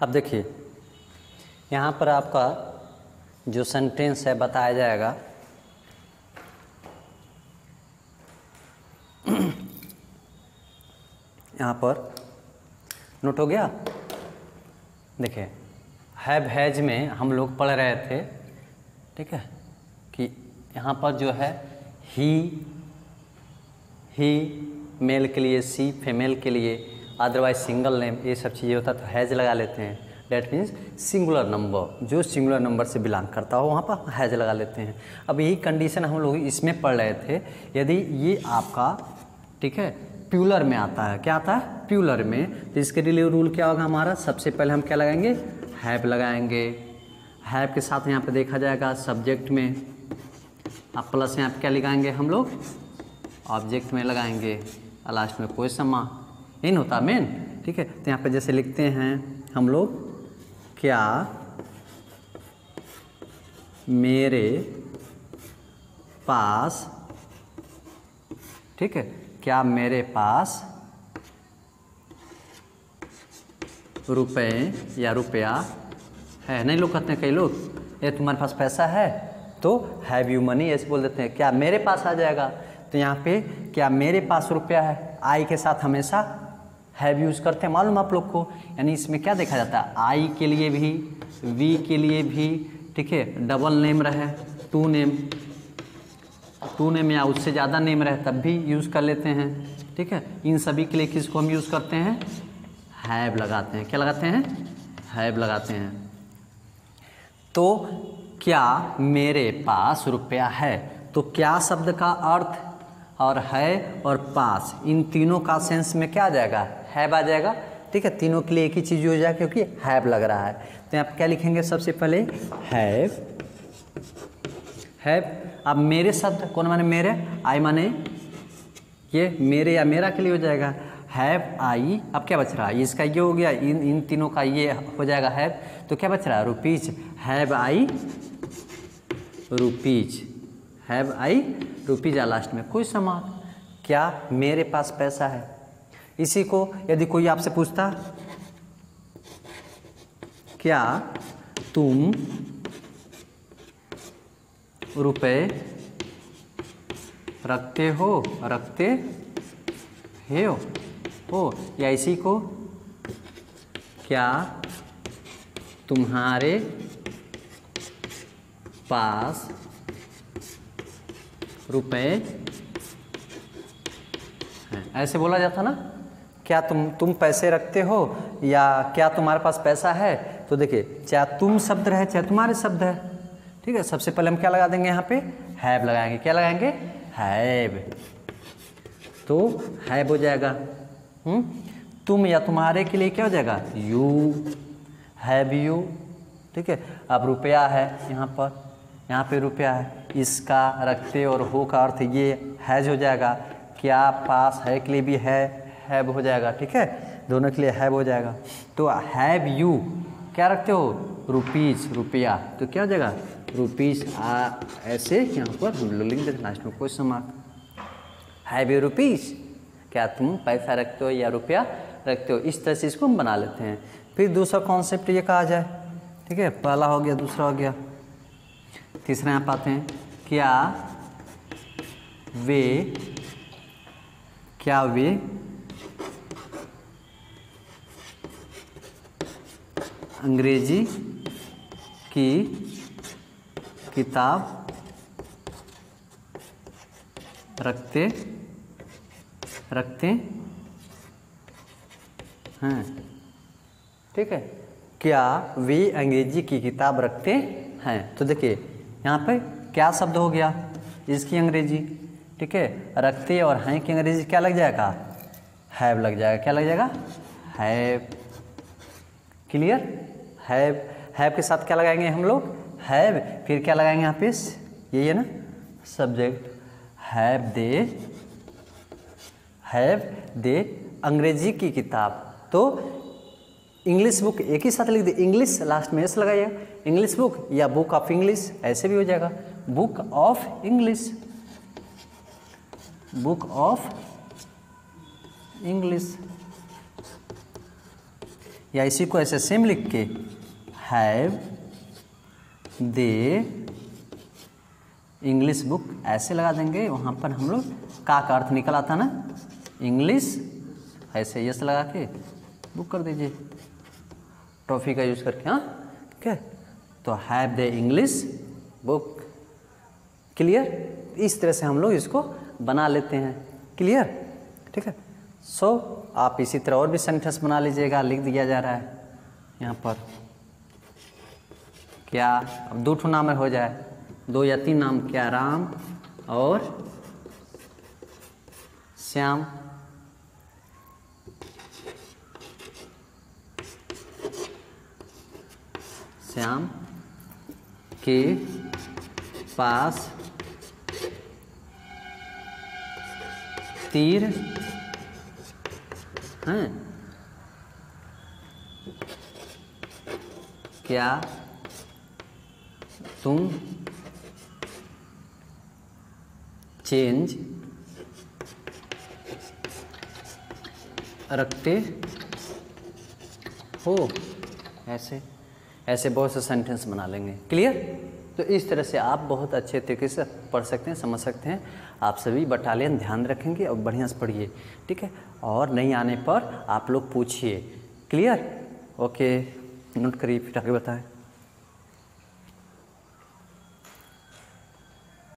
अब देखिए यहाँ पर आपका जो सेंटेंस है बताया जाएगा। यहाँ पर नोट हो गया। देखिए हैव हैज में हम लोग पढ़ रहे थे, ठीक है, कि यहाँ पर जो है ही मेल के लिए, सी फीमेल के लिए, अदरवाइज सिंगल नेम, ये सब चीज़ें होता है तो हैज लगा लेते हैं। डेट मीन्स सिंगुलर नंबर, जो सिंगुलर नंबर से बिलोंग करता हो वहाँ पर हैज लगा लेते हैं। अब यही कंडीशन हम लोग इसमें पढ़ रहे थे। यदि ये आपका, ठीक है, प्यूलर में आता है, क्या आता है, प्यूलर में, तो इसके लिए रूल क्या होगा हमारा, सबसे पहले हम क्या लगाएंगे, हैव लगाएंगे। हैव के साथ यहाँ पे देखा जाएगा सब्जेक्ट में, अब प्लस यहाँ पे क्या लगाएंगे हम लोग, ऑब्जेक्ट में लगाएंगे, और लास्ट में कोई समा इन होता मेन, ठीक है। तो यहाँ पे जैसे लिखते हैं हम लोग, क्या मेरे पास, ठीक है, क्या मेरे पास रुपए या रुपया है। नहीं लोग कहते हैं कई लोग, ये तुम्हारे पास पैसा है, तो हैव यू मनी ऐसे बोल देते हैं, क्या मेरे पास आ जाएगा। तो यहाँ पे क्या मेरे पास रुपया है, आई के साथ हमेशा हैव यूज़ करते हैं, मालूम आप लोग को। यानी इसमें क्या देखा जाता है, आई के लिए भी, वी के लिए भी, ठीक है, डबल नेम रहे, टू नेम या उससे ज़्यादा नेम रहे तब भी यूज़ कर लेते हैं, ठीक है। इन सभी के लिए किसको हम यूज़ करते हैं, हैव लगाते हैं। क्या लगाते हैं, हैव लगाते हैं। तो क्या मेरे पास रुपया है, तो क्या शब्द का अर्थ और है और पास, इन तीनों का सेंस में क्या आ जाएगा, हैव आ जाएगा, ठीक है। तीनों के लिए एक ही चीज़ हो जाएगा क्योंकि हैव लग रहा है। तो यहाँ पे क्या लिखेंगे, सबसे पहले हैव। अब मेरे शब्द कौन माने, मेरे, आई माने ये मेरे या मेरा के लिए हो जाएगा, हैव आई। अब क्या बच रहा है, इसका ये हो गया, इन तीनों का ये हो जाएगा हैव। तो क्या बच रहा है, rupees, have I rupees, have I rupees, या लास्ट में कोई सामान, क्या मेरे पास पैसा है। इसी को यदि कोई आपसे पूछता, क्या तुम रुपए रखते हो, या इसी को, क्या तुम्हारे पास रुपए हैं, ऐसे बोला जाता ना, क्या तुम पैसे रखते हो, या क्या तुम्हारे पास पैसा है। तो देखिए चाहे तुम शब्द रहे चाहे तुम्हारे शब्द है, ठीक है। सबसे पहले हम क्या लगा देंगे, यहाँ पे हैव लगाएंगे। क्या लगाएंगे, हैव, तो हैव हो जाएगा। तुम या तुम्हारे के लिए क्या हो जाएगा, यू, हैव यू, ठीक है। अब रुपया है यहाँ पे रुपया है, इसका रखते और हो का अर्थ ये हैज हो जाएगा। क्या पास है के लिए भी हैव हो जाएगा, ठीक है, दोनों के लिए हैव हो जाएगा। तो हैव यू क्या रखते हो, रुपीज, रुपया, तो क्या हो जाएगा, रुपीज। ऐसे यहाँ पर हम लोग लिख देते लास्ट में question mark, have you rupees, क्या तुम पैसा रखते हो या रुपया रखते हो। इस तरह से इसको हम बना लेते हैं। फिर दूसरा कॉन्सेप्ट ये कहा जाए, ठीक है, पहला हो गया, दूसरा हो गया, तीसरा यहाँ पाते हैं, क्या वे अंग्रेजी की किताब रखते हैं, ठीक है। क्या वे अंग्रेजी की किताब रखते हैं। तो देखिए यहाँ पे क्या शब्द हो गया, इसकी अंग्रेजी, ठीक है, रखते और हैं की अंग्रेजी क्या लग जाएगा, हैव लग जाएगा। क्या लग जाएगा, हैव। क्लियर, हैव के साथ क्या लगाएंगे हम लोग, हैव, फिर क्या लगाएंगे यहाँ पे, यही है ना सब्जेक्ट, हैव दे अंग्रेजी की किताब। तो इंग्लिश बुक एक ही साथ लिख दे, इंग्लिश लास्ट में एस लगाइए, इंग्लिश बुक या बुक ऑफ इंग्लिश ऐसे भी हो जाएगा, book of English, book of English. या इसी को ऐसे सेम लिख के हैव दे इंग्लिश बुक ऐसे लगा देंगे। वहाँ पर हम लोग का अर्थ निकल आता ना इंग्लिश, ऐसे यस लगा के बुक कर दीजिए टॉफ़ी का यूज़ करके। हाँ ठीक है, तो have the English book. Clear? इस तरह से हम लोग इसको बना लेते हैं। क्लियर? ठीक है। सो आप इसी तरह और भी सेंटेंस बना लीजिएगा, लिख दिया जा रहा है यहाँ पर। क्या, अब 2 ठो नाम हो जाए, 2 या 3 नाम, क्या राम और श्याम। श्याम के पास तीर हैं। क्या तुम चेंज रखते हो? ऐसे बहुत से सेंटेंस बना लेंगे। क्लियर? तो इस तरह से आप बहुत अच्छे तरीके से पढ़ सकते हैं, समझ सकते हैं। आप सभी बटालियन ध्यान रखेंगे और बढ़िया से पढ़िए। ठीक है, और नहीं आने पर आप लोग पूछिए। क्लियर? ओके, नोट करिए, फिर आगे बताएं।